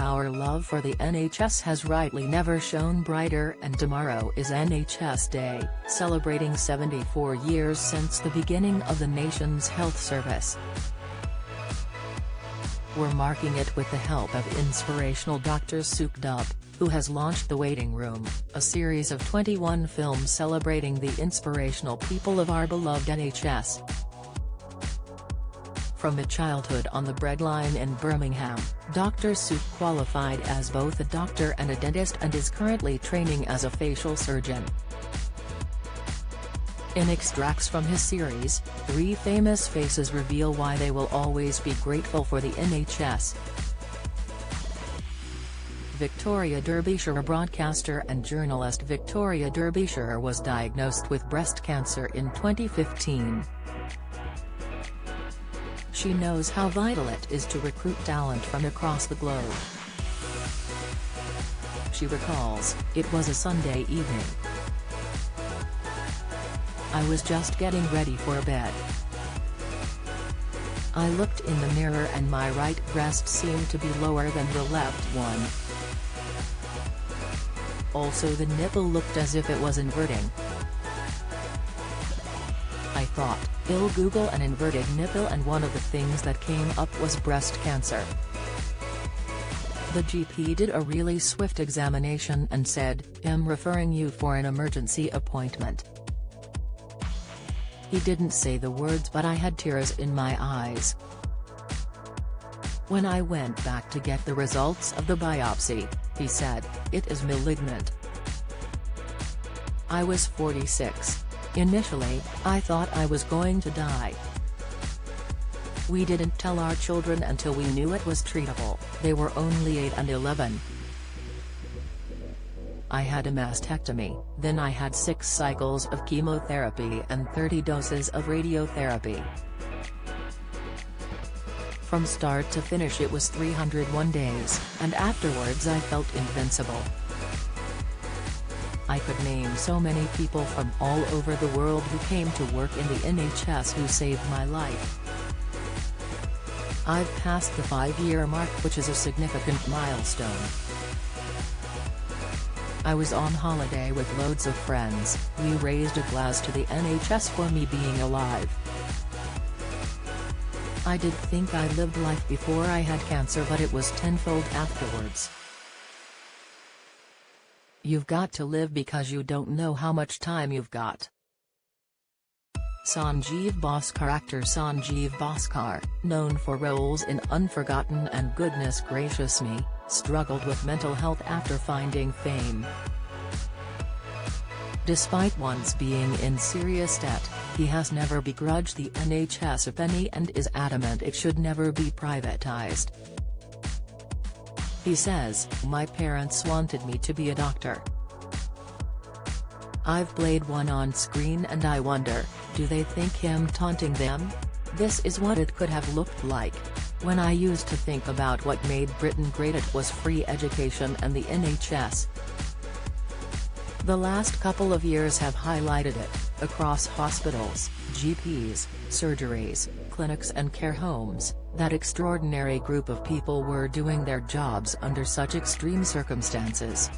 Our love for the NHS has rightly never shone brighter, and tomorrow is NHS Day, celebrating 74 years since the beginning of the nation's health service. We're marking it with the help of inspirational Dr. Sukh Dub, who has launched The Waiting Room, a series of 21 films celebrating the inspirational people of our beloved NHS. From a childhood on the breadline in Birmingham, Dr. Sukh qualified as both a doctor and a dentist and is currently training as a facial surgeon. In extracts from his series, 3 famous faces reveal why they will always be grateful for the NHS. Victoria Derbyshire. Broadcaster and journalist Victoria Derbyshire was diagnosed with breast cancer in 2015. She knows how vital it is to recruit talent from across the globe. She recalls, "It was a Sunday evening. I was just getting ready for bed. I looked in the mirror and my right breast seemed to be lower than the left one. Also the nipple looked as if it was inverting. I thought, I'll Google an inverted nipple, and one of the things that came up was breast cancer. The GP did a really swift examination and said, I'm referring you for an emergency appointment." He didn't say the words, but I had tears in my eyes. "When I went back to get the results of the biopsy," he said, "it is malignant. I was 46. Initially, I thought I was going to die. We didn't tell our children until we knew it was treatable. They were only 8 and 11. I had a mastectomy, then I had 6 cycles of chemotherapy and 30 doses of radiotherapy. From start to finish it was 301 days, and afterwards I felt invincible. I could name so many people from all over the world who came to work in the NHS who saved my life. I've passed the 5-year mark, which is a significant milestone. I was on holiday with loads of friends. We raised a glass to the NHS for me being alive. I did think I lived life before I had cancer, but it was tenfold afterwards. You've got to live because you don't know how much time you've got." Sanjeev Bhaskar. Actor Sanjeev Bhaskar, known for roles in Unforgotten and Goodness Gracious Me, struggled with mental health after finding fame. Despite once being in serious debt, he has never begrudged the NHS a penny and is adamant it should never be privatized. He says, "My parents wanted me to be a doctor. I've played one on screen and I wonder, do they think I'm taunting them? This is what it could have looked like. When I used to think about what made Britain great, it was free education and the NHS. The last couple of years have highlighted it, across hospitals, GPs, surgeries, clinics and care homes, that extraordinary group of people were doing their jobs under such extreme circumstances.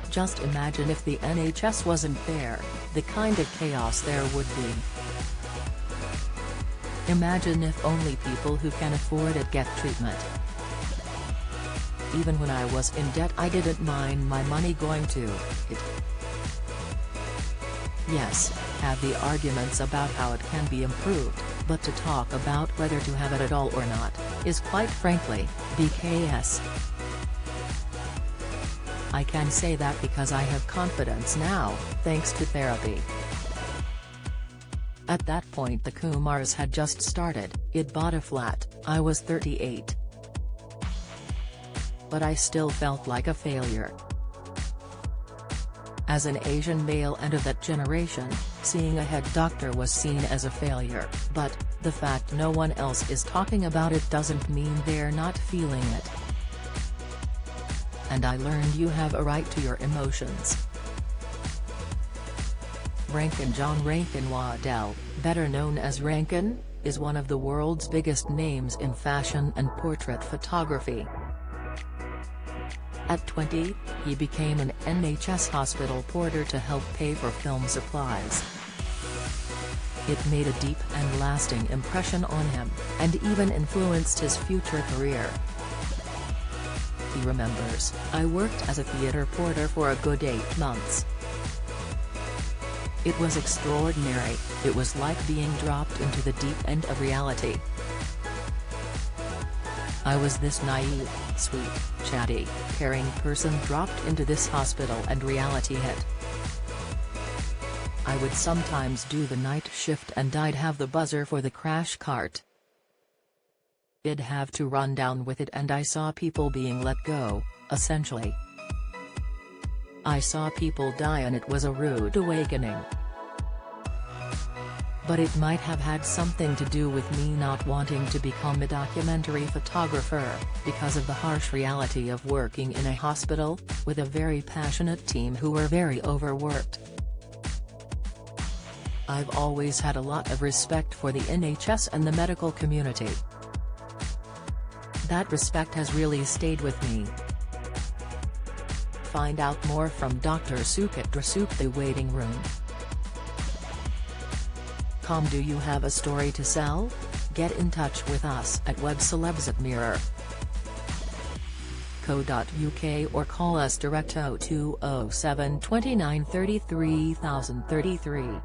Just imagine if the NHS wasn't there, the kind of chaos there would be. Imagine if only people who can afford it get treatment. Even when I was in debt I didn't mind my money going to it. Yes, have the arguments about how it can be improved, but to talk about whether to have it at all or not, is quite frankly, BS. I can say that because I have confidence now, thanks to therapy. At that point the Kumars had just started, it bought a flat, I was 38. But I still felt like a failure. As an Asian male and of that generation, seeing a head doctor was seen as a failure, but, the fact no one else is talking about it doesn't mean they're not feeling it. And I learned you have a right to your emotions. Rankin. John Rankin Waddell, better known as Rankin, is one of the world's biggest names in fashion and portrait photography. At 20, he became an NHS hospital porter to help pay for film supplies. It made a deep and lasting impression on him, and even influenced his future career. He remembers, "I worked as a theatre porter for a good 8 months. It was extraordinary. It was like being dropped into the deep end of reality. I was this naive, sweet, chatty, caring person dropped into this hospital and reality hit. I would sometimes do the night shift and I'd have the buzzer for the crash cart. I'd have to run down with it and I saw people being let go, essentially. I saw people die and it was a rude awakening. But it might have had something to do with me not wanting to become a documentary photographer, because of the harsh reality of working in a hospital, with a very passionate team who were very overworked. I've always had a lot of respect for the NHS and the medical community. That respect has really stayed with me." Find out more from Dr. Suk at Drasuk The Waiting Room. Do you have a story to sell? Get in touch with us at webcelebs@mirror.co.uk or call us direct 0207 29 33 033.